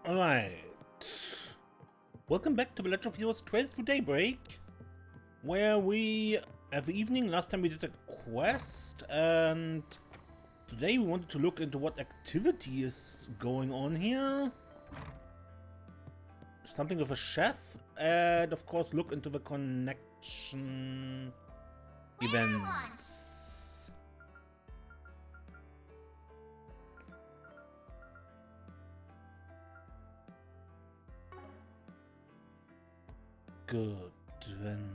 Alright. Welcome back to the Legend of Heroes Trails through Daybreak, where we have evening. Last time we did a quest, and today we wanted to look into what activity is going on here. Something with a chef, and of course look into the connection events. Good, then.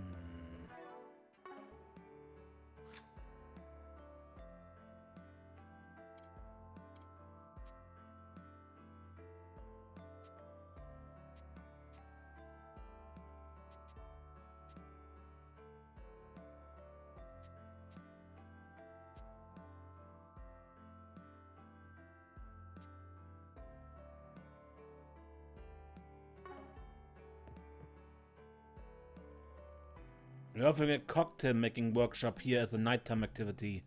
We're offering a cocktail making workshop here as a nighttime activity.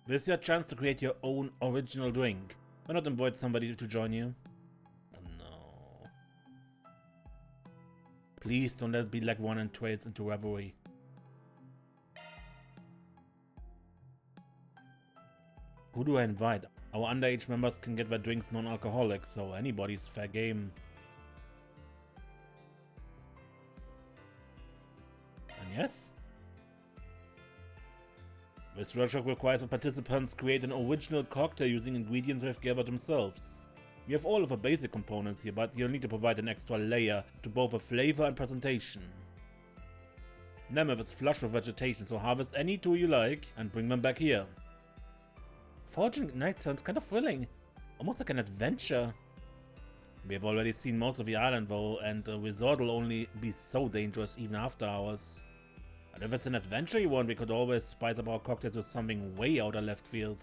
This is your chance to create your own original drink. Why not invite somebody to join you? Oh no. Please don't let it be like one and trades into revelry. Who do I invite? Our underage members can get their drinks non-alcoholic, so anybody's fair game. And yes? This workshop requires that participants create an original cocktail using ingredients they've gathered themselves. We have all of the basic components here, but you'll need to provide an extra layer to both the flavor and presentation. Nemeth is flush with vegetation, so harvest any two you like and bring them back here. Foraging at night sounds kind of thrilling, almost like an adventure. We have already seen most of the island though, and the resort will only be so dangerous even after hours. And if it's an adventure you want, we could always spice up our cocktails with something way out of left field.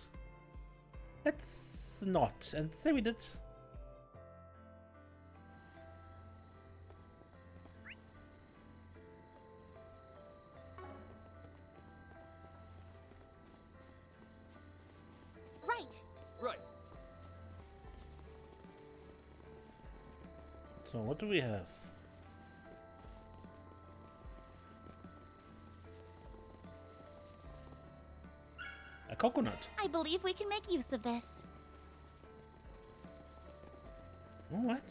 Let's not, and say we did. Right. Right. So what do we have? A coconut. I believe we can make use of this. What?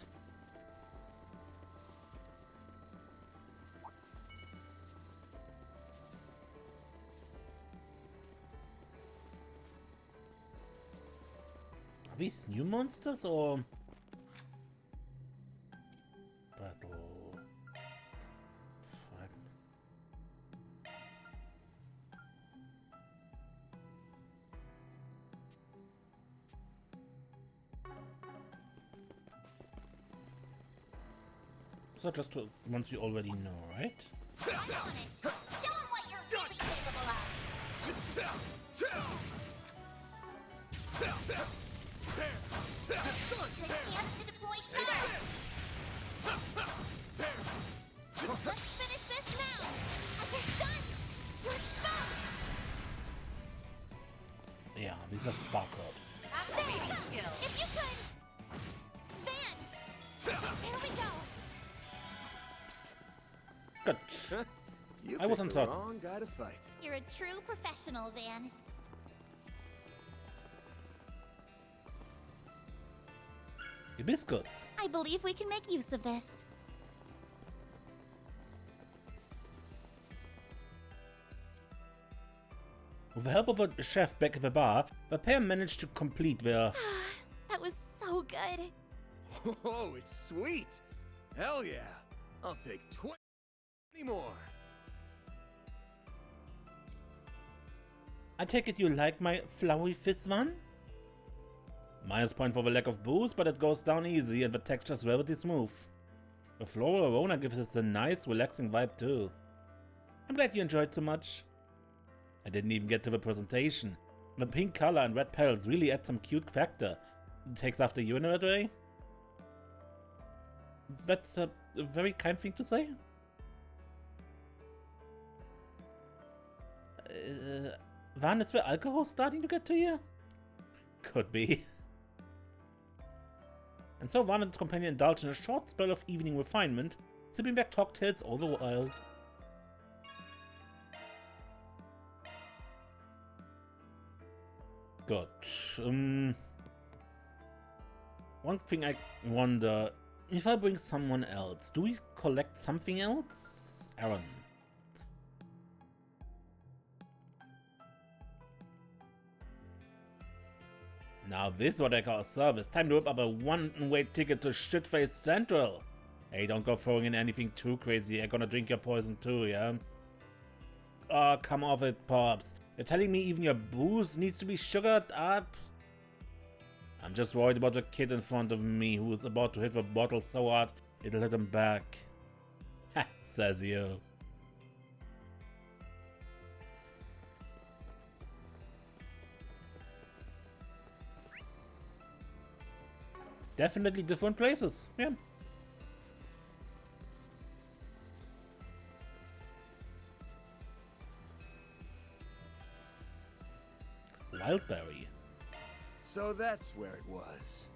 Are these new monsters or battle? Fuck. So just ones we already know, right? I'm on it. Show them what you're really capable of. Good chance to deploy shadow. Let's finish this now. Okay, done. We're exposed. Yeah, these are spark orbs. Activating skill. If you could. Van. There we go. Good. You I wasn't picked the certain. wrong guy to fight. You're a true professional, Van. Hibiscus. I believe we can make use of this. With the help of a chef back at the bar, the pair managed to complete their... That was so good. Oh, it's sweet. Hell yeah. I'll take 20 more. I take it you like my flowery fizz one? Minus point for the lack of booze, but it goes down easy and the texture's velvety smooth. The floral aroma gives it a nice, relaxing vibe too. I'm glad you enjoyed so much. I didn't even get to the presentation. The pink color and red petals really add some cute factor. It takes after you in a way. That's a very kind thing to say. Van, is the alcohol starting to get to you? Could be. And so Van and his companion indulge in a short spell of evening refinement, sipping back cocktails all the while. Good. One thing I wonder, if I bring someone else, do we collect something else? Aaron. Now this is what I call a service. Time to whip up a one-way ticket to Shitface Central. Hey, don't go throwing in anything too crazy. I'm gonna drink your poison too, yeah? Oh, come off it, Pops. You're telling me even your booze needs to be sugared up? I'm just worried about the kid in front of me who is about to hit the bottle so hard it'll hit him back. Ha, says you. Definitely different places, yeah. Wildberry. So that's where it was.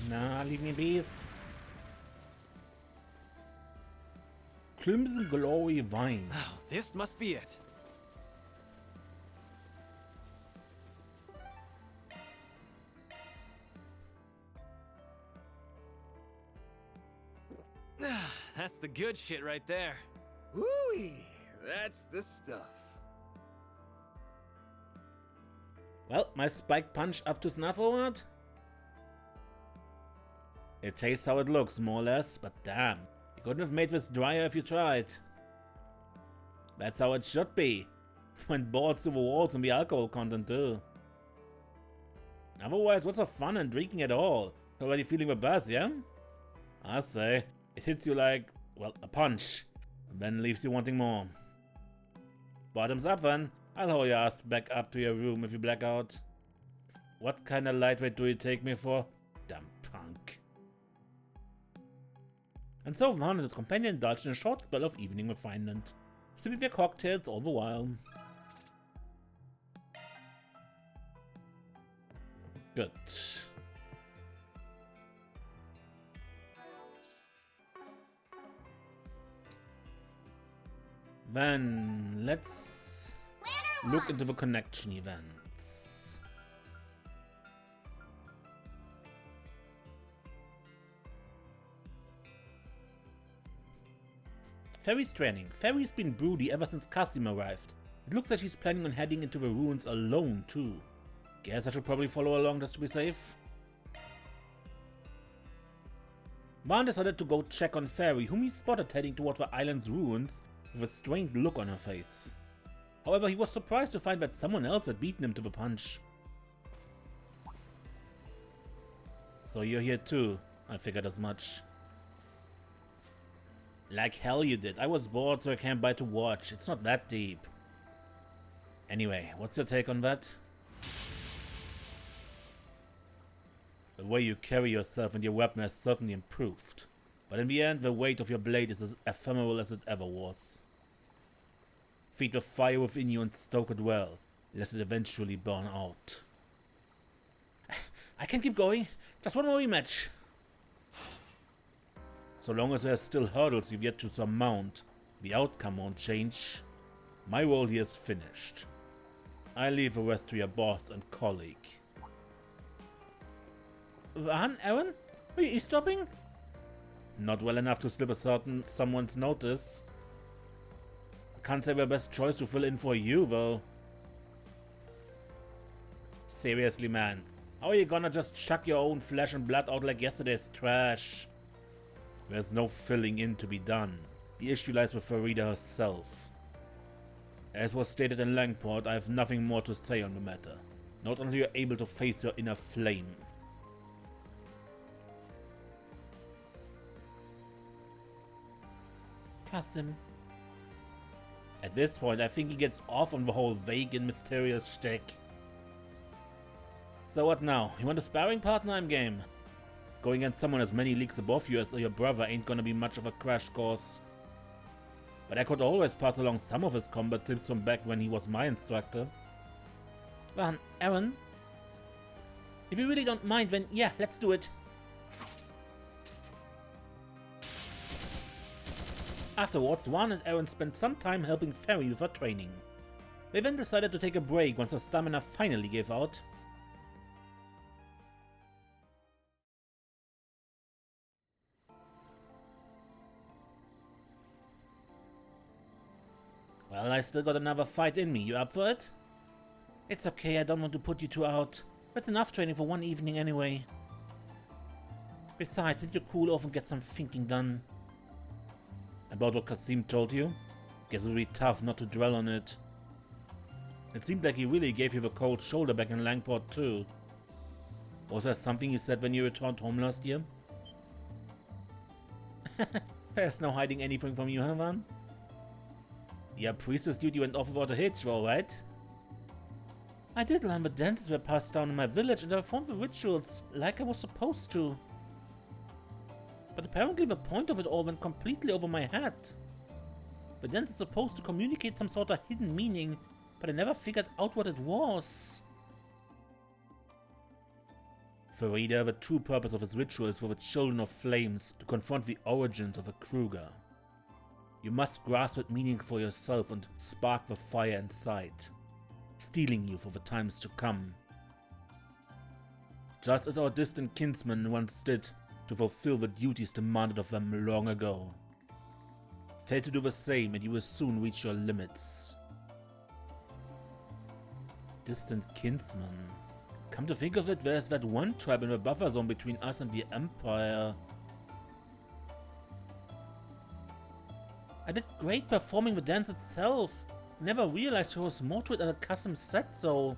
Nah, leave me be. Crimson Glory Wine. Oh, this must be it. That's the good shit right there. Woo-wee! That's the stuff. Well, my spike punch up to snuff or what? It tastes how it looks, more or less, but damn, you couldn't have made this drier if you tried. That's how it should be. Went balls to the walls and the alcohol content too. Otherwise, what's the fun in drinking at all? Already feeling the buzz, yeah? I say, it hits you like, well, a punch, and then leaves you wanting more. Bottoms up then. I'll haul your ass back up to your room if you black out. What kind of lightweight do you take me for? Damn punk. And so Van and his companion indulged in a short spell of evening refinement, sipping their cocktails all the while. Good. Then let's look into the connection events. Ferry's training. Ferry's been broody ever since Kasim arrived. It looks like she's planning on heading into the ruins alone too. Guess I should probably follow along just to be safe. Van decided to go check on Ferry, whom he spotted heading toward the island's ruins with a strained look on her face. However, he was surprised to find that someone else had beaten him to the punch. So you're here too, I figured as much. Like hell you did. I was bored so I came by to watch. It's not that deep. Anyway, what's your take on that? The way you carry yourself and your weapon has certainly improved. But in the end, the weight of your blade is as ephemeral as it ever was. Feed the fire within you and stoke it well, lest it eventually burn out. I can keep going. Just one more rematch. So long as there's still hurdles you've yet to surmount, the outcome won't change. My role here is finished. I leave the rest to your boss and colleague. Van, Aaron? Are you stopping? Not well enough to slip someone's notice. Can't say the best choice to fill in for you, though. Seriously, man. How are you gonna just chuck your own flesh and blood out like yesterday's trash? There's no filling in to be done. The issue lies with Farida herself. As was stated in Langport, I have nothing more to say on the matter. Not until you're able to face your inner flame. Kasim. At this point, I think he gets off on the whole vague and mysterious shtick. So what now? You want a sparring partner? I'm game. Going against someone as many leagues above you as your brother ain't gonna be much of a crash course. But I could always pass along some of his combat tips from back when he was my instructor. Van, Aaron? If you really don't mind, then yeah, let's do it. Afterwards, Juan and Aaron spent some time helping Fairy with her training. They then decided to take a break once her stamina finally gave out. Well, I still got another fight in me. You up for it? It's okay, I don't want to put you two out. That's enough training for one evening anyway. Besides, need to cool off and get some thinking done. About what Kasim told you? Guess it'll be tough not to dwell on it. It seemed like he really gave you the cold shoulder back in Langport too. Was there something he said when you returned home last year? There's no hiding anything from you, huh, Van? Your priestess duty went off without a hitch, all right? I did learn the dances were passed down in my village and I performed the rituals like I was supposed to. But apparently the point of it all went completely over my head. The dance is supposed to communicate some sort of hidden meaning, but I never figured out what it was. Farida, the true purpose of his ritual is for the Children of Flames to confront the origins of a Kruger. You must grasp that meaning for yourself and spark the fire inside, steeling you for the times to come. Just as our distant kinsmen once did to fulfill the duties demanded of them long ago. Fail to do the same and you will soon reach your limits. Distant kinsmen. Come to think of it, there's that one tribe in the buffer zone between us and the Empire. I did great performing the dance itself. Never realized there was more to it than Kasim said so.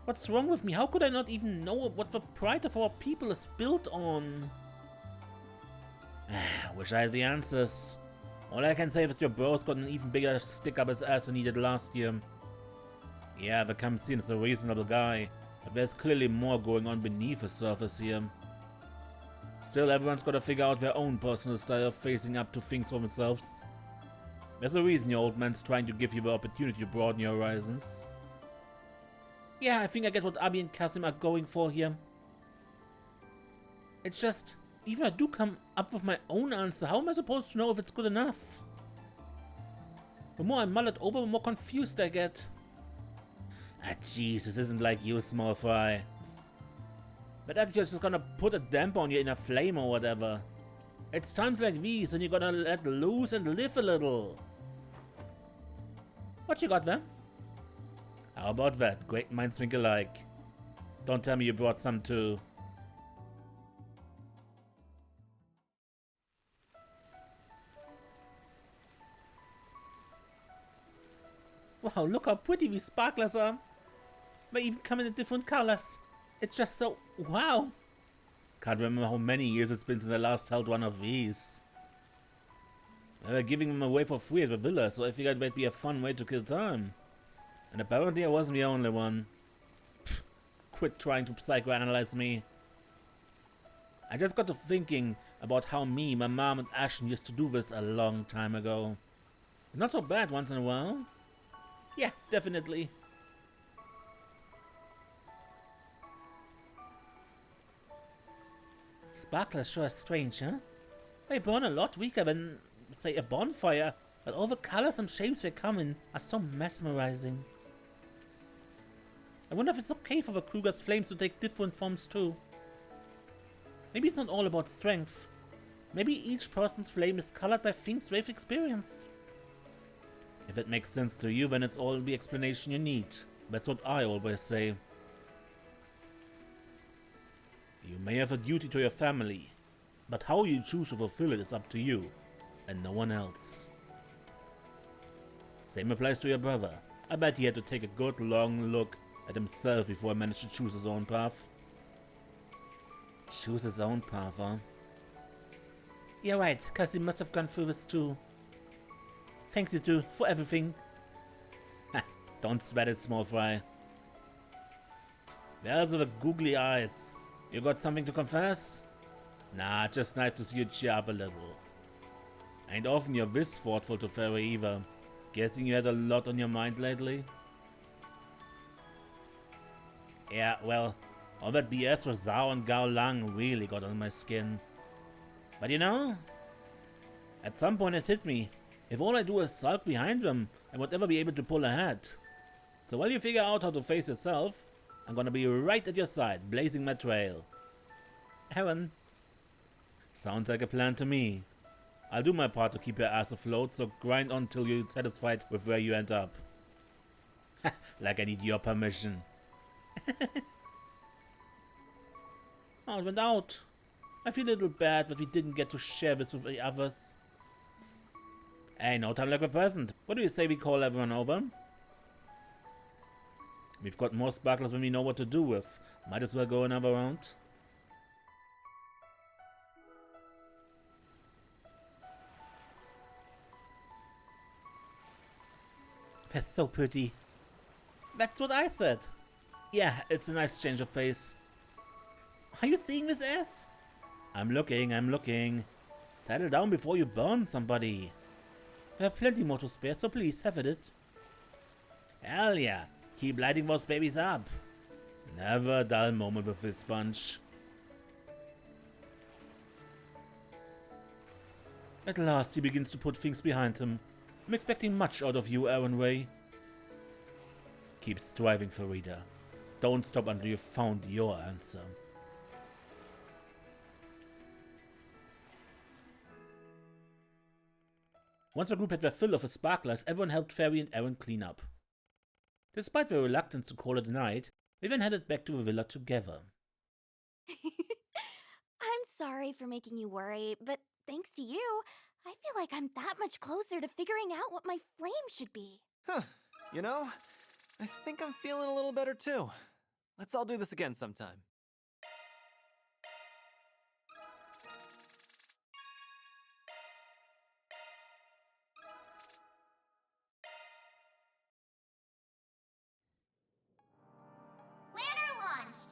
What's wrong with me? How could I not even know what the pride of our people is built on? Wish I had the answers. All I can say is that your bro's got an even bigger stick up his ass than he did last year. Yeah, the Kamsin is a reasonable guy, but there's clearly more going on beneath the surface here. Still, everyone's gotta figure out their own personal style of facing up to things for themselves. There's a reason your old man's trying to give you the opportunity to broaden your horizons. Yeah, I think I get what Abi and Kasim are going for here. It's just, even if I do come up with my own answer, how am I supposed to know if it's good enough? The more I mull it over, the more confused I get. Ah jeez, this isn't like you, small fry. But attitude's just gonna put a damper on your inner flame or whatever. It's times like these when you're gonna let loose and live a little. What you got there? How about that? Great minds think alike. Don't tell me you brought some too. Wow, look how pretty these sparklers are. They even come in different colors. It's just so... wow. Can't remember how many years it's been since I last held one of these. They were giving them away for free at the villa, so I figured it might be a fun way to kill time. And apparently I wasn't the only one. Pfft, quit trying to psychoanalyze me. I just got to thinking about how me, my mom and Ashen used to do this a long time ago. Not so bad once in a while. Yeah, definitely. Sparklers sure are strange, huh? They burn a lot weaker than, say, a bonfire, but all the colors and shapes they come in are so mesmerizing. I wonder if it's okay for the Kruger's flames to take different forms too. Maybe it's not all about strength. Maybe each person's flame is colored by things they've experienced. If it makes sense to you, then it's all the explanation you need. That's what I always say. You may have a duty to your family, but how you choose to fulfill it is up to you, and no one else. Same applies to your brother. I bet he had to take a good long look at himself before he managed to choose his own path. Choose his own path, huh? You're right, Kasim must have gone through this too. Thanks you two, for everything. Ha, don't sweat it, small fry. There's the googly eyes. You got something to confess? Nah, just nice to see you cheer up a little. Ain't often you're this thoughtful to Fairy either. Guessing you had a lot on your mind lately? Yeah, well, All that BS with Zhao and Gao Lang really got on my skin. But you know, at some point it hit me. If all I do is sulk behind them, I won't ever be able to pull ahead. So while you figure out how to face yourself, I'm gonna be right at your side, blazing my trail. Aaron. Sounds like a plan to me. I'll do my part to keep your ass afloat, so grind on till you're satisfied with where you end up. Like I need your permission. Oh, it went out. I feel a little bad that we didn't get to share this with the others. Hey, no time like a present. What do you say we call everyone over? We've got more sparklers than we know what to do with. Might as well go another round. That's so pretty. That's what I said. Yeah, it's a nice change of pace. Are you seeing this ass? I'm looking. Settle down before you burn somebody. There are plenty more to spare, so please have at it. Hell yeah, keep lighting those babies up. Never a dull moment with this bunch. At last he begins to put things behind him. I'm expecting much out of you, Aaron Ray. Keep striving, Farida. Don't stop until you've found your answer. Once the group had their fill of the sparklers, everyone helped Fairy and Aaron clean up. Despite their reluctance to call it a night, they then headed back to the villa together. I'm sorry for making you worry, but thanks to you, I feel like I'm that much closer to figuring out what my flame should be. Huh. You know, I think I'm feeling a little better too. Let's all do this again sometime. Lantern launched!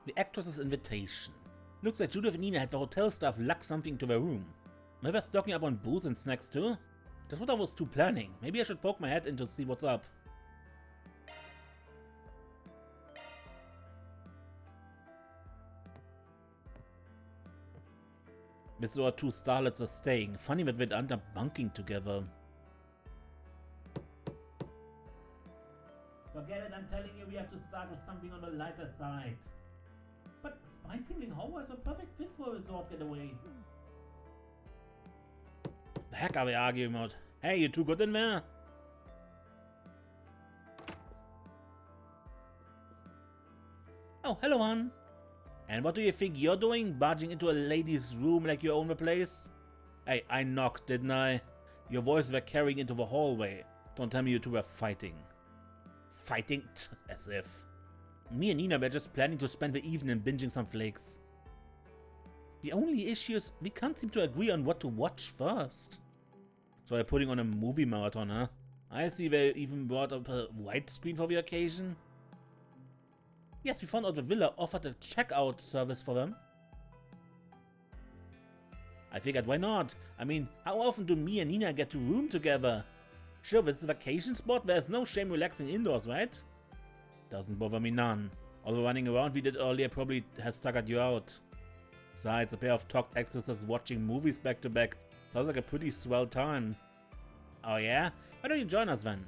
The actress's invitation. Looks like Judith and Nina had the hotel staff luck something into their room. Maybe they're stocking up on booze and snacks too? That's what I was planning. Maybe I should poke my head in to see what's up. This our two starlets are staying. Funny that they'd end up bunking together. Forget it, I'm telling you, we have to start with something on the lighter side. But spine-tingling horror is a perfect fit for a resort getaway. The heck are we arguing about? Hey, you two good in there? Oh, hello, hon. And what do you think you're doing, barging into a lady's room like you own the place? Hey, I knocked, didn't I? Your voices were carrying into the hallway. Don't tell me you two were fighting. Fighting? As if. Me and Nina were just planning to spend the evening binging some flakes. The only issue is we can't seem to agree on what to watch first. So we're putting on a movie marathon, huh? I see they even brought up a widescreen for the occasion. Yes, we found out the villa offered a checkout service for them. I figured, why not? I mean, how often do me and Nina get to room together? Sure, this is a vacation spot, there's no shame relaxing indoors, right? Doesn't bother me none. All the running around we did earlier probably has staggered you out. Besides, a pair of talked actresses watching movies back to back sounds like a pretty swell time. Oh yeah? Why don't you join us then?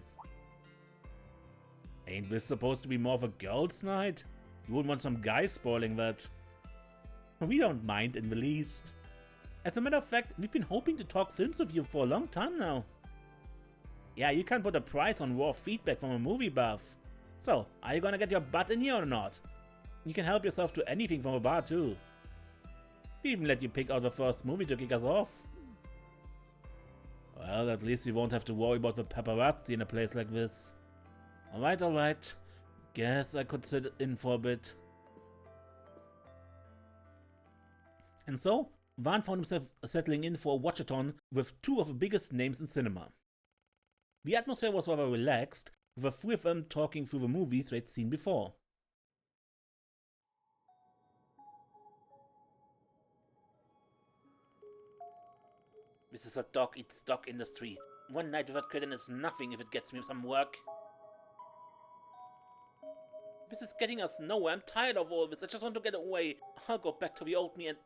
Ain't this supposed to be more of a girls' night? You wouldn't want some guys spoiling that. We don't mind in the least. As a matter of fact, we've been hoping to talk films with you for a long time now. Yeah, you can't put a price on raw feedback from a movie buff. So, are you gonna get your butt in here or not? You can help yourself to anything from a bar too. We even let you pick out the first movie to kick us off. Well, at least we won't have to worry about the paparazzi in a place like this. Alright. Guess I could sit in for a bit. And so, Van found himself settling in for a watchathon with two of the biggest names in cinema. The atmosphere was rather relaxed, with the three of them talking through the movies they'd seen before. This is a dog-eat-stock industry. One night without credit is nothing if it gets me some work. This is getting us nowhere. I'm tired of all this. I just want to get away. I'll go back to the old me and...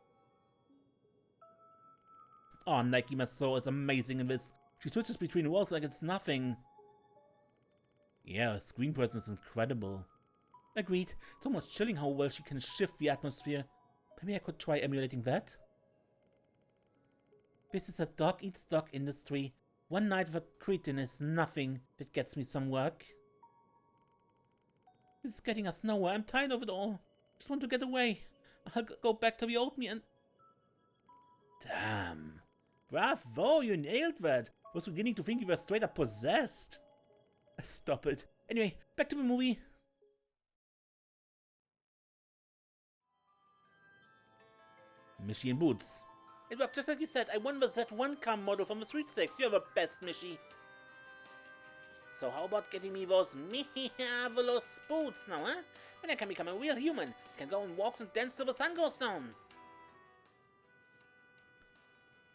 Oh, Nike Maso is amazing in this. She switches between roles like it's nothing. Yeah, her screen presence is incredible. Agreed. It's almost chilling how well she can shift the atmosphere. Maybe I could try emulating that. This is a dog-eats-dog industry. One night of a cretin is nothing that gets me some work. This is getting us nowhere. I'm tired of it all. Just want to get away. I'll go back to the old me and... Damn. Bravo, you nailed that. I was beginning to think you were straight up possessed. Stop it. Anyway, back to the movie. Mishy and Boots. It worked just like you said. I won the Z1 car model from the sweepstakes. You're the best, Mishy. So how about getting me those marvelous boots now, huh? Then I can become a real human. Can go on walks and dance till the sun goes down.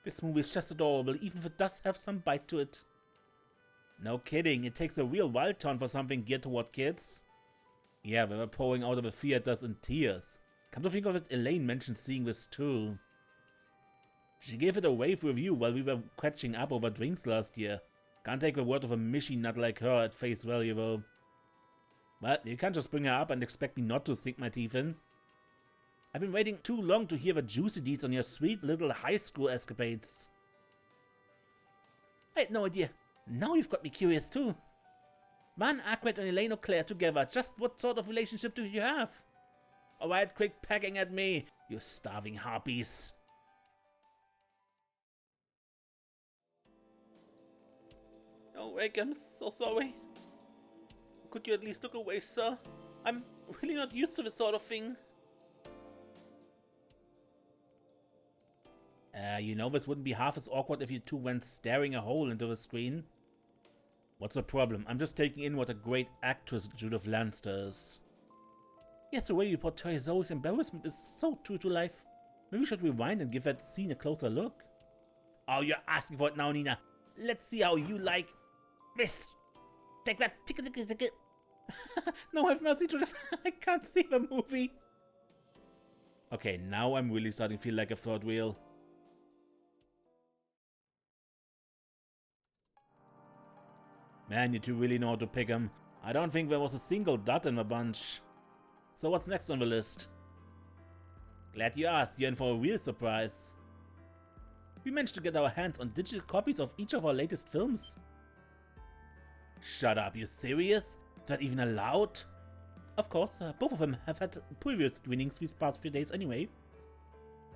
This movie is just adorable, even if it does have some bite to it. No kidding, it takes a real wild turn for something geared toward kids. Yeah, they were pouring out of the theaters in tears. Come to think of it, Elaine mentioned seeing this too. She gave it a rave review while we were catching up over drinks last year. Can't take the word of a Mishy nut like her at face value though. Well, you can't just bring her up and expect me not to sink my teeth in. I've been waiting too long to hear the juicy deeds on your sweet little high school escapades. I had no idea. Now you've got me curious too. Man, Aqued and Elaine O'Clair together, just what sort of relationship do you have? Alright, quit pecking at me, you starving harpies. Oh, Rick, I'm so sorry. Could you at least look away, sir? I'm really not used to this sort of thing. You know this wouldn't be half as awkward if you two went staring a hole into the screen. What's the problem? I'm just taking in what a great actress Judith Lanster is. Yes, the way you portray Zoe's embarrassment is so true to life. Maybe we should rewind and give that scene a closer look. Oh, you're asking for it now, Nina. Let's see how you like this. Take that. Ticket. No, have mercy, Judith. I can't see the movie. Okay, now I'm really starting to feel like a third wheel. Man, you two really know how to pick 'em. I don't think there was a single dud in the bunch. So what's next on the list? Glad you asked, you're in for a real surprise. We managed to get our hands on digital copies of each of our latest films. Shut up, you serious? Is that even allowed? Of course, both of them have had previous screenings these past few days anyway.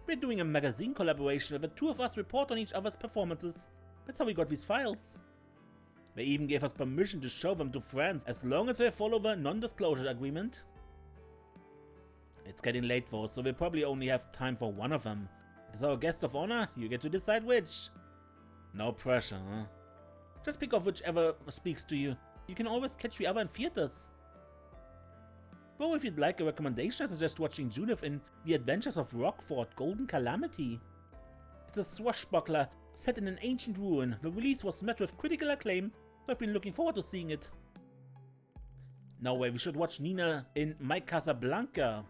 We're doing a magazine collaboration where the two of us report on each other's performances. That's how we got these files. They even gave us permission to show them to friends as long as they follow the non-disclosure agreement. It's getting late though, so we'll probably only have time for one of them. As our guest of honor, you get to decide which. No pressure, huh? Just pick off whichever speaks to you. You can always catch the other in theaters. Though if you'd like a recommendation, I suggest watching Judith in The Adventures of Rockford: Golden Calamity. It's a swashbuckler set in an ancient ruin. The release was met with critical acclaim, so I've been looking forward to seeing it. No way, we should watch Nina in My Casablanca.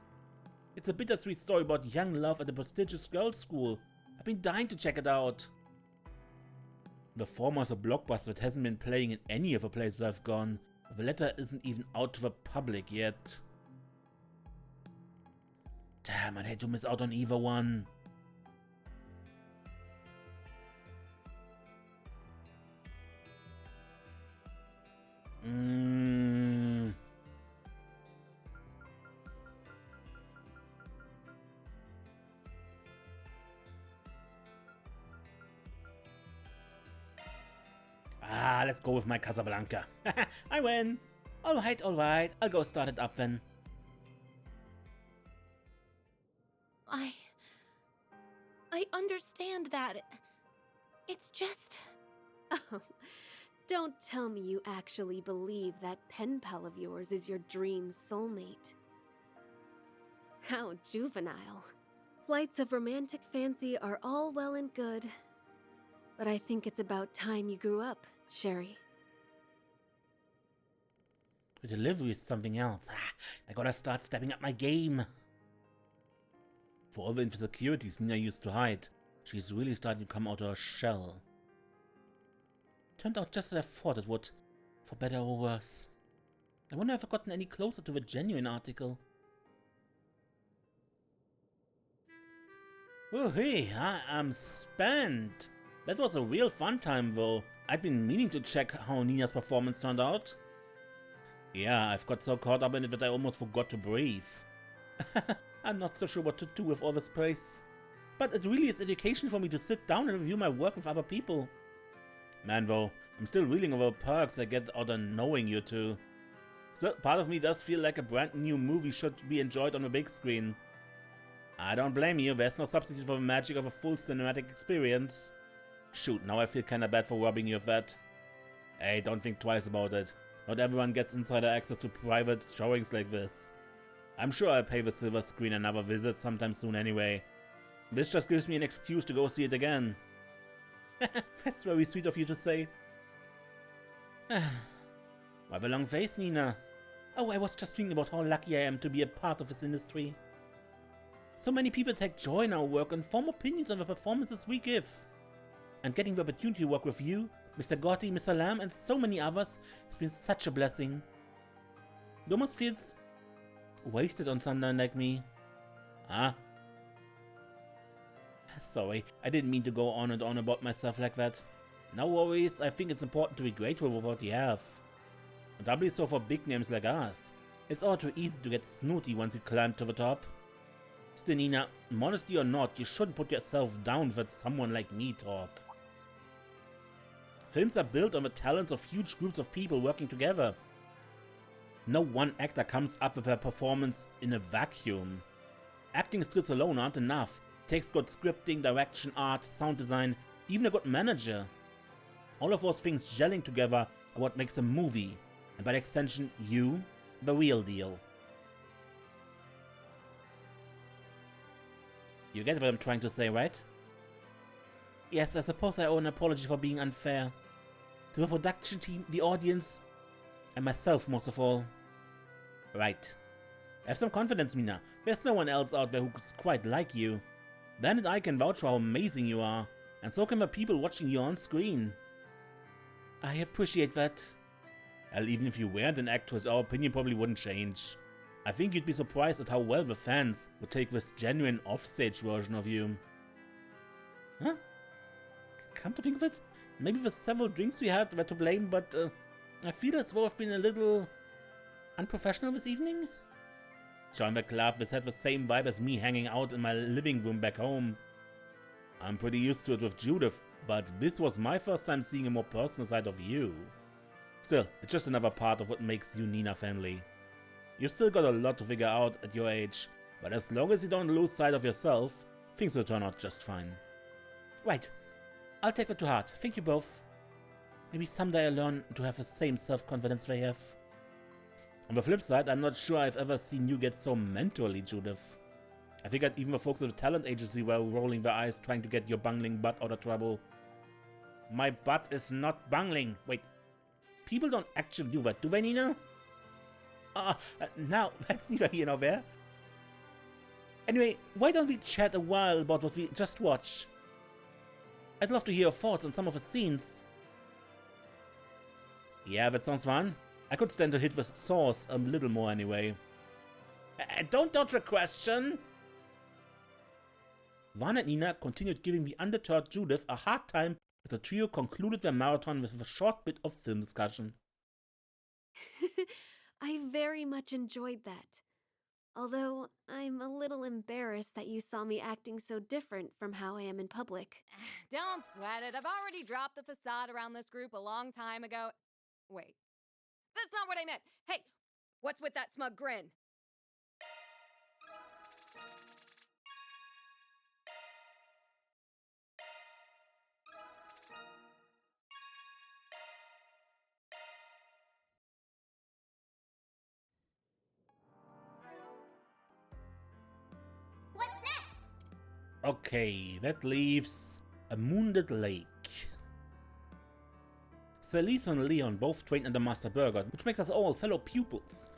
It's a bittersweet story about young love at a prestigious girls' school. I've been dying to check it out. The former is a blockbuster that hasn't been playing in any of the places I've gone. The latter isn't even out to the public yet. Damn, I'd hate to miss out on either one. Let's go with My Casablanca. I win. Alright, I'll go start it up then. I understand that. It's just... Oh, don't tell me you actually believe that pen pal of yours is your dream soulmate. How juvenile. Flights of romantic fancy are all well and good, but I think it's about time you grew up, Sherry. The delivery is something else. I gotta start stepping up my game. For all the insecurities Nina used to hide, she's really starting to come out of her shell. Turned out just as I thought it would, for better or worse. I wonder if I've gotten any closer to the genuine article. Oh hey, I am spent. That was a real fun time though. I'd been meaning to check how Nina's performance turned out. Yeah, I've got so caught up in it that I almost forgot to breathe. I'm not so sure what to do with all this praise. But it really is education for me to sit down and review my work with other people. Man though, I'm still reeling over perks I get out of knowing you two. So part of me does feel like a brand new movie should be enjoyed on the big screen. I don't blame you, there's no substitute for the magic of a full cinematic experience. Shoot, now I feel kinda bad for robbing you of that. Hey, don't think twice about it. Not everyone gets insider access to private showings like this. I'm sure I'll pay the silver screen another visit sometime soon anyway. This just gives me an excuse to go see it again. That's very sweet of you to say. Why the long face, Nina? Oh, I was just thinking about how lucky I am to be a part of this industry. So many people take joy in our work and form opinions on the performances we give. And getting the opportunity to work with you, Mr. Gotti, Mr. Lamb, and so many others has been such a blessing. It almost feels wasted on someone like me. Huh? Sorry, I didn't mean to go on and on about myself like that. No worries, I think it's important to be grateful for what you have. And doubly so for big names like us. It's all too easy to get snooty once you climb to the top. Still, Nina, modesty or not, you shouldn't put yourself down for someone like me talk. Films are built on the talents of huge groups of people working together. No one actor comes up with a performance in a vacuum. Acting skills alone aren't enough. It takes good scripting, direction, art, sound design, even a good manager. All of those things gelling together are what makes a movie, and by extension, you, the real deal. You get what I'm trying to say, right? Yes, I suppose I owe an apology for being unfair. To the production team, the audience, and myself most of all. Right. Have some confidence, Mina. There's no one else out there who's quite like you. Then and I can vouch for how amazing you are, and so can the people watching you on screen. I appreciate that. Well, even if you weren't an actress, our opinion probably wouldn't change. I think you'd be surprised at how well the fans would take this genuine offstage version of you. Huh? Come to think of it, maybe the several drinks we had were to blame, but I feel as though I've been a little unprofessional this evening. Join the club, this had the same vibe as me hanging out in my living room back home. I'm pretty used to it with Judith, but this was my first time seeing a more personal side of you. Still, it's just another part of what makes you Nina family. You've still got a lot to figure out at your age, but as long as you don't lose sight of yourself, things will turn out just fine. Right, I'll take it to heart, thank you both. Maybe someday I'll learn to have the same self-confidence they have. On the flip side, I'm not sure I've ever seen you get so mentorly, Judith. I figured even the folks at the talent agency were rolling their eyes trying to get your bungling butt out of trouble. My butt is not bungling. Wait, people don't actually do that, do they, Nina? Now, that's neither here nor there. Anyway, why don't we chat a while about what we just watched? I'd love to hear your thoughts on some of the scenes. Yeah, that sounds fun. I could stand to hit the sauce a little more anyway. Don't dodge the question! Vaughn and Nina continued giving the undeterred Judith a hard time as the trio concluded their marathon with a short bit of film discussion. I very much enjoyed that. Although, I'm a little embarrassed that you saw me acting so different from how I am in public. Don't sweat it. I've already dropped the facade around this group a long time ago. Wait. That's not what I meant. Hey, what's with that smug grin? What's next? Okay, that leaves a Moonlit Lake. Celise and Leon both trained under Master Burger, which makes us all fellow pupils.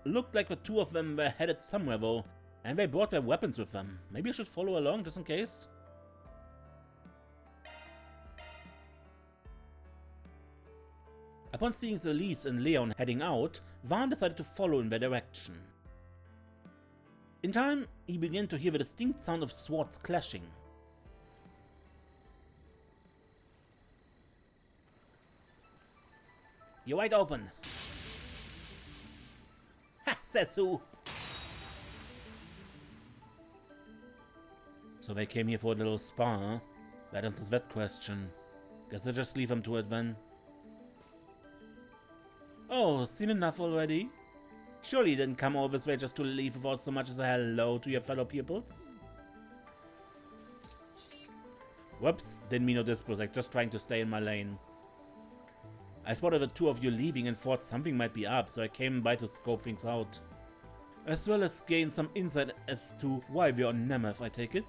Looked like the two of them were headed somewhere though, and they brought their weapons with them. Maybe I should follow along just in case? Upon seeing Elise and Leon heading out, Vaughn decided to follow in their direction. In time, he began to hear the distinct sound of swords clashing. You're wide open. Ha! Says who? So they came here for a little spa, huh? That answers that question. Guess I'll just leave them to it then. Oh, seen enough already? Surely you didn't come all this way just to leave without so much as a hello to your fellow pupils? Whoops, didn't mean no disrespect, just trying to stay in my lane. I spotted the two of you leaving and thought something might be up, so I came by to scope things out. As well as gain some insight as to why we're on Nemeth, I take it.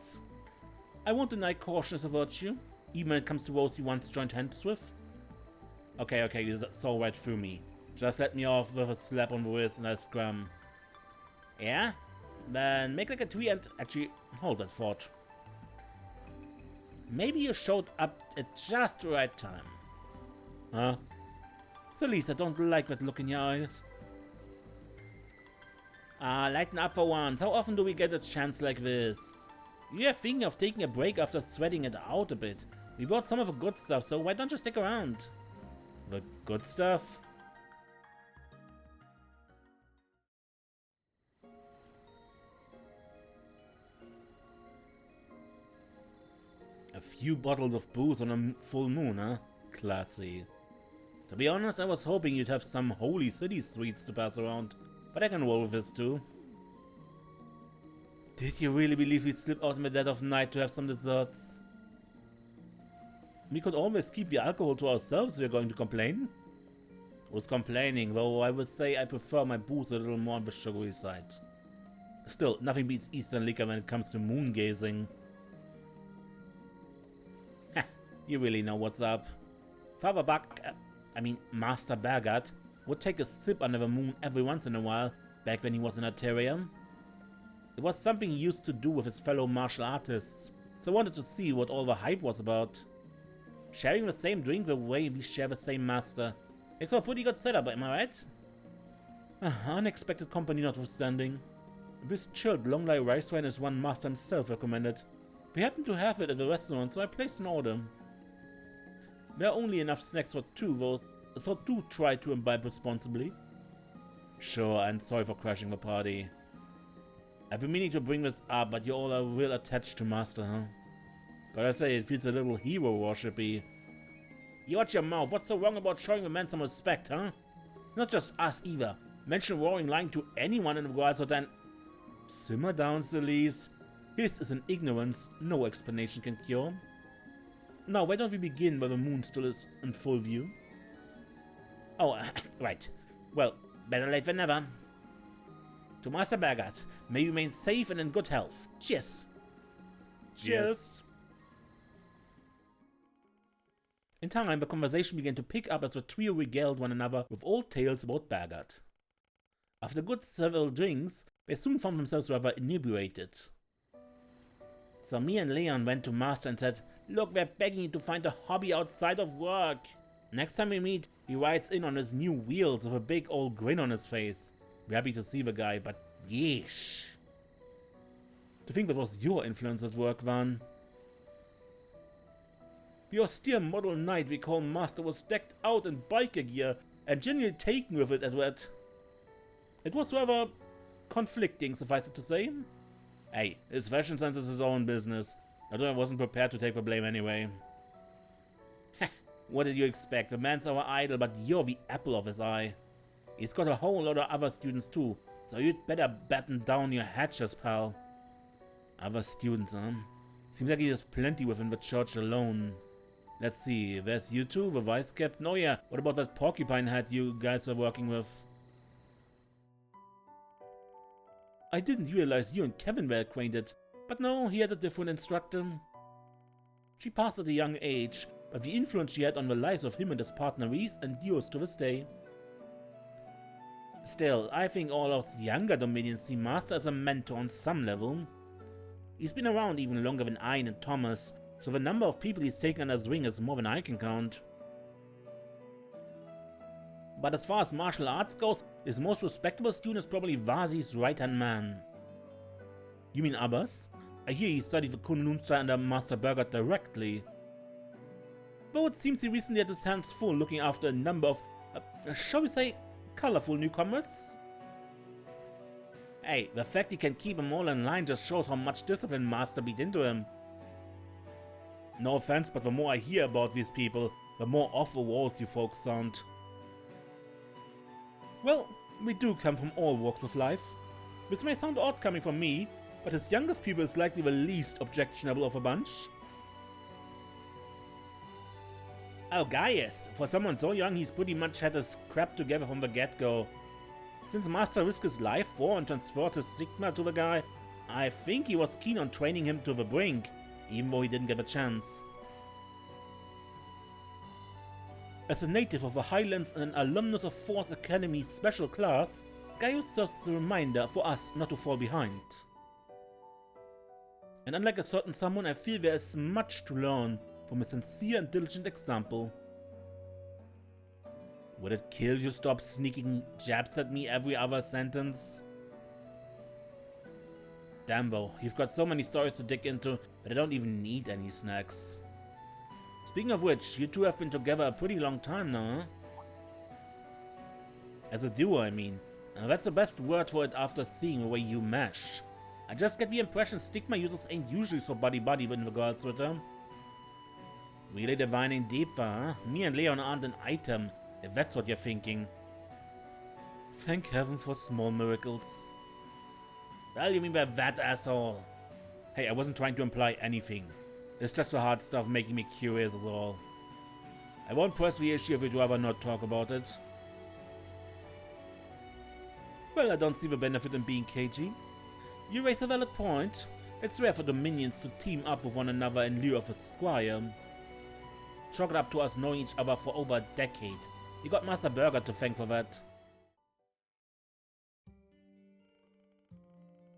I won't deny caution as a virtue, even when it comes to those you once joined hands with. Okay, you saw right through me. Just let me off with a slap on the wrist and I scram. Yeah? Then make like a tweet and actually hold that thought. Maybe you showed up at just the right time. Huh? Celeste, I don't like that look in your eyes. Lighten up for once. How often do we get a chance like this? You're thinking of taking a break after sweating it out a bit. We bought some of the good stuff, so why don't you stick around? The good stuff? A few bottles of booze on a full moon, huh? Classy. To be honest, I was hoping you'd have some holy city sweets to pass around, but I can roll with this too. Did you really believe we'd slip out in the dead of night to have some desserts? We could always keep the alcohol to ourselves if we're going to complain. Was complaining, though I would say I prefer my booze a little more on the sugary side. Still, nothing beats Eastern liquor when it comes to moon gazing. Ha, you really know what's up. Father Master Bergat would take a sip under the moon every once in a while, back when he was in Aterium. It was something he used to do with his fellow martial artists, so I wanted to see what all the hype was about. Sharing the same drink the way we share the same master. It's a pretty good setup, am I right? Unexpected company notwithstanding. This chilled long-life rice wine is one master himself recommended. We happened to have it at the restaurant, so I placed an order. There are only enough snacks for two, though, so do try to imbibe responsibly. Sure, and sorry for crashing the party. I've been meaning to bring this up, but you all are real attached to Master, huh? Gotta say, it feels a little hero worshipy. You watch your mouth, what's so wrong about showing the man some respect, huh? Not just us either. Mention Roaring lying to anyone in the world, so then... Simmer down, Celeste. His is an ignorance no explanation can cure. Now, why don't we begin where the moon still is in full view? Oh, right. Well, better late than never. To Master Bergat, may you remain safe and in good health. Cheers. Cheers. In time, the conversation began to pick up as the trio regaled one another with old tales about Bergat. After good several drinks, they soon found themselves rather inebriated. So me and Leon went to Master and said, "Look, we're begging you to find a hobby outside of work." Next time we meet, he rides in on his new wheels with a big old grin on his face. We're happy to see the guy, but yeesh. To think that was your influence at work, Van. The austere model knight we call Master was decked out in biker gear and genuinely taken with it at that. It was rather conflicting, suffice it to say. Hey, his fashion sense is his own business. Although I wasn't prepared to take the blame anyway. What did you expect? The man's our idol, but you're the apple of his eye. He's got a whole lot of other students too, so you'd better batten down your hatches, pal. Other students, huh? Seems like he has plenty within the church alone. Let's see, there's you two, the vice captain. Oh yeah, what about that porcupine hat you guys are working with? I didn't realize you and Kevin were acquainted, but no, he had a different instructor. She passed at a young age, but the influence she had on the lives of him and his partner Reese endures to this day. Still, I think all those younger Dominions see Master as a mentor on some level. He's been around even longer than Ein and Thomas, so the number of people he's taken under his wing is more than I can count. But as far as martial arts goes, his most respectable student is probably Vasi's right-hand man. You mean Abbas? I hear he studied the Kunlun style under Master Burgert directly. Though it seems he recently had his hands full looking after a number of, shall we say, colorful newcomers? Hey, the fact he can keep them all in line just shows how much discipline Master beat into him. No offense, but the more I hear about these people, the more off the walls you folks sound. Well, we do come from all walks of life. This may sound odd coming from me, but his youngest pupil is likely the least objectionable of a bunch. Oh, Gaius, for someone so young, he's pretty much had his crap together from the get-go. Since Master risked his life for and transferred his Sigma to the guy, I think he was keen on training him to the brink, even though he didn't get a chance. As a native of the Highlands and an alumnus of Force Academy's special class, Gaius serves as a reminder for us not to fall behind. And unlike a certain someone, I feel there is much to learn from a sincere and diligent example. Would it kill you to stop sneaking jabs at me every other sentence? Damn though, you've got so many stories to dig into that I don't even need any snacks. Speaking of which, you two have been together a pretty long time now, huh? As a duo, I mean. That's the best word for it after seeing the way you mesh. I just get the impression Stigma users ain't usually so buddy-buddy when the girls with them. Really divining deep, huh? Me and Leon aren't an item, if that's what you're thinking. Thank heaven for small miracles. Well, you mean by that, asshole? Hey, I wasn't trying to imply anything. It's just the hard stuff making me curious is all. I won't press the issue if you'd rather not talk about it. Well, I don't see the benefit in being cagey. You raise a valid point. It's rare for Dominions to team up with one another in lieu of a squire. Chalk it up to us knowing each other for over a decade. You got Master Burger to thank for that.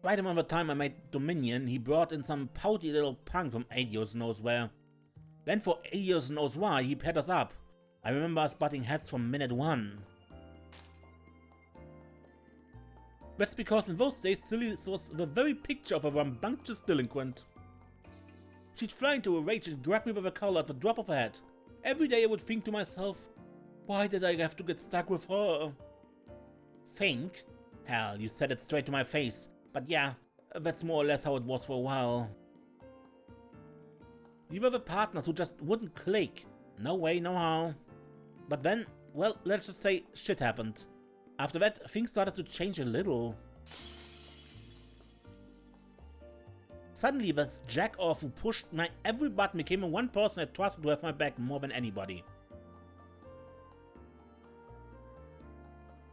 Right around the time I made Dominion, he brought in some pouty little punk from Adios knows where. Then for Adios knows why, he paired us up. I remember us butting heads from minute one. That's because in those days, Silly was the very picture of a rambunctious delinquent. She'd fly into a rage and grab me by the collar at the drop of a hat. Every day I would think to myself, why did I have to get stuck with her? Think? Hell, you said it straight to my face. But yeah, that's more or less how it was for a while. We were the partners who just wouldn't click. No way, no how. But then, well, let's just say shit happened. After that, things started to change a little. Suddenly, this jack-off who pushed my every button became the one person I trusted to have my back more than anybody.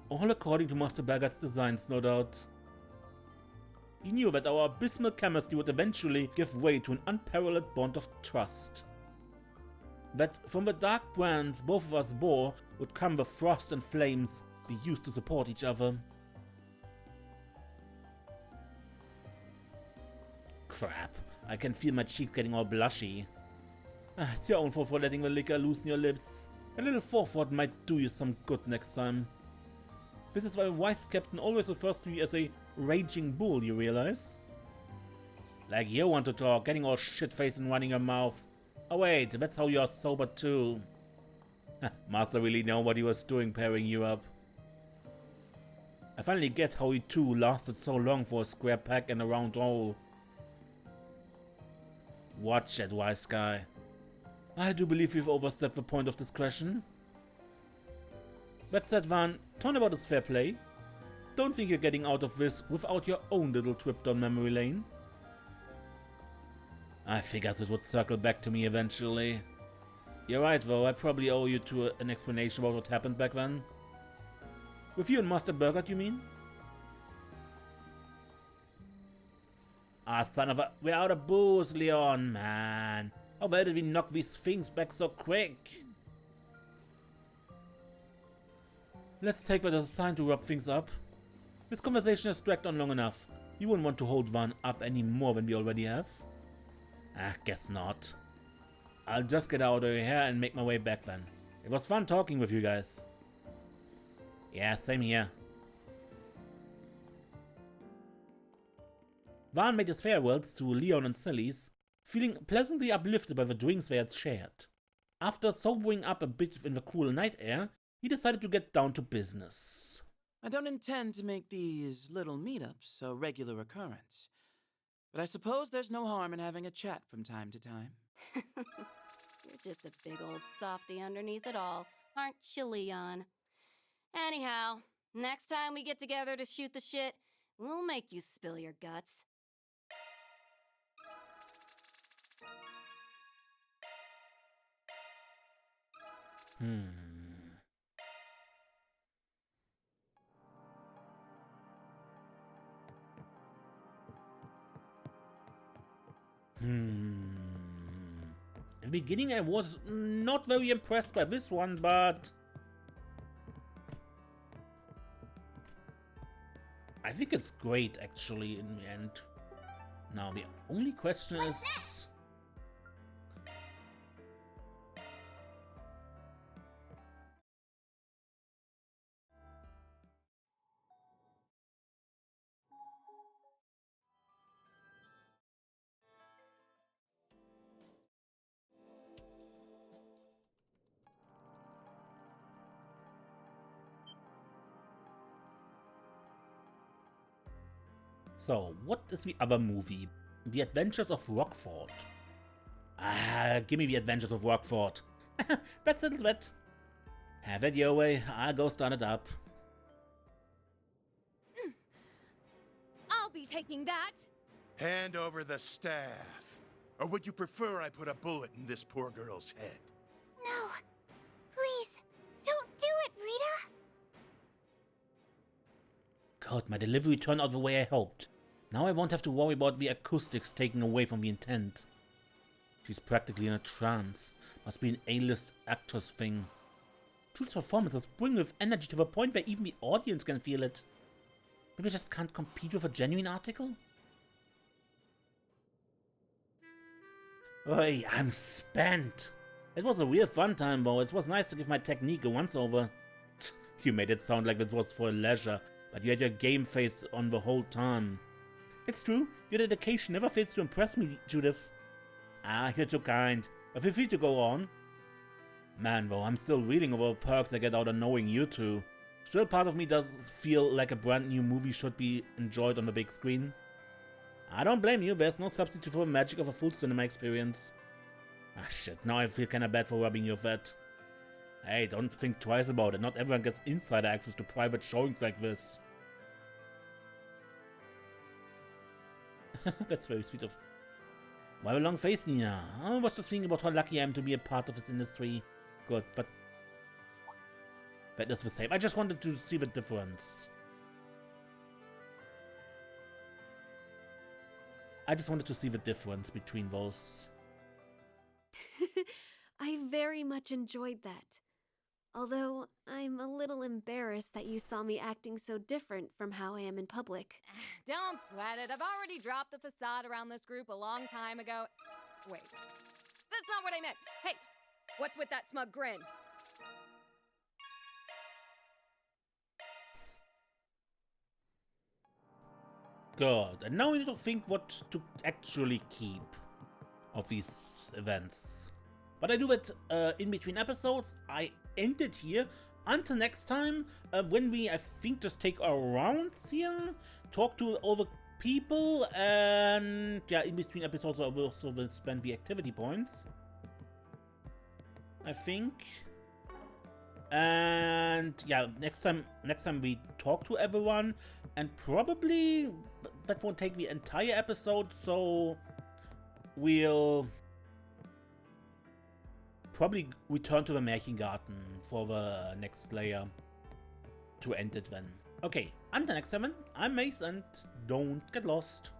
All according to Master Burgert's designs, no doubt. He knew that our abysmal chemistry would eventually give way to an unparalleled bond of trust. That from the dark brands both of us bore would come the frost and flames we used to support each other. Crap, I can feel my cheeks getting all blushy. It's your own fault for letting the liquor loosen your lips. A little forethought might do you some good next time. This is why a wise captain always refers to me as a raging bull, you realize? Like you want to talk, getting all shit-faced and running your mouth. Oh wait, that's how you're sober too. Master really know what he was doing pairing you up. I finally get how you two lasted so long for a square peg and a round hole. Watch it, wise guy. I do believe we've overstepped the point of discretion. That said, Van, turnabout is fair play. Don't think you're getting out of this without your own little trip down memory lane. I figured it would circle back to me eventually. You're right though, I probably owe you two an explanation about what happened back then. With you and Master Burgert, you mean? Ah, son of a... We're out of booze, Leon, man. How well did we knock these things back so quick? Let's take what is assigned to wrap things up. This conversation has dragged on long enough. You wouldn't want to hold Van up any more than we already have? Ah, guess not. I'll just get out of here and make my way back then. It was fun talking with you guys. Yeah, same here. Van made his farewells to Leon and Sally's, feeling pleasantly uplifted by the drinks they had shared. After sobering up a bit in the cool night air, he decided to get down to business. I don't intend to make these little meetups a regular occurrence, but I suppose there's no harm in having a chat from time to time. You're just a big old softy underneath it all, aren't you, Leon? Anyhow, next time we get together to shoot the shit, we'll make you spill your guts. In the beginning I was not very impressed by this one, but I think it's great actually in the end. Now the only question is... So, what is the other movie? The Adventures of Rockford. Ah, give me the Adventures of Rockford. That settles that. Have it your way, I'll go start it up. I'll be taking that. Hand over the staff. Or would you prefer I put a bullet in this poor girl's head? No. Please, don't do it, Rita. God, my delivery turned out the way I hoped. Now I won't have to worry about the acoustics taking away from the intent. She's practically in a trance. Must be an A-list actor's thing. Jude's performances bring with energy to the point where even the audience can feel it. Maybe I just can't compete with a genuine article? Oi, I'm spent. It was a real fun time though. It was nice to give my technique a once-over. You made it sound like this was for leisure, but you had your game face on the whole time. It's true, your dedication never fails to impress me, Judith. Ah, you're too kind, but feel free to go on. Man, though, I'm still reeling over the perks I get out of knowing you two. Still part of me does feel like a brand new movie should be enjoyed on the big screen. I don't blame you, there's no substitute for the magic of a full cinema experience. Ah shit, now I feel kinda bad for rubbing your fat. Hey, don't think twice about it, not everyone gets insider access to private showings like this. That's very sweet of... Why a long face, Nina? I was just thinking about how lucky I am to be a part of this industry. Good, but... that is the same. I just wanted to see the difference. I just wanted to see the difference between those. I very much enjoyed that. Although, I'm a little embarrassed that you saw me acting so different from how I am in public. Don't sweat it. I've already dropped the facade around this group a long time ago. Wait. That's not what I meant. Hey, what's with that smug grin? Good. And now we need to think what to actually keep of these events. But I do that in between episodes. I end it here. Until next time, when we, I think, just take our rounds here, talk to all the people, and yeah, in between episodes I also will spend the activity points, I think. And yeah, next time we talk to everyone, and probably that won't take the entire episode, so we'll probably return to the Märchengarten for the next layer to end it then. Okay, until next time, I'm Mace, and don't get lost.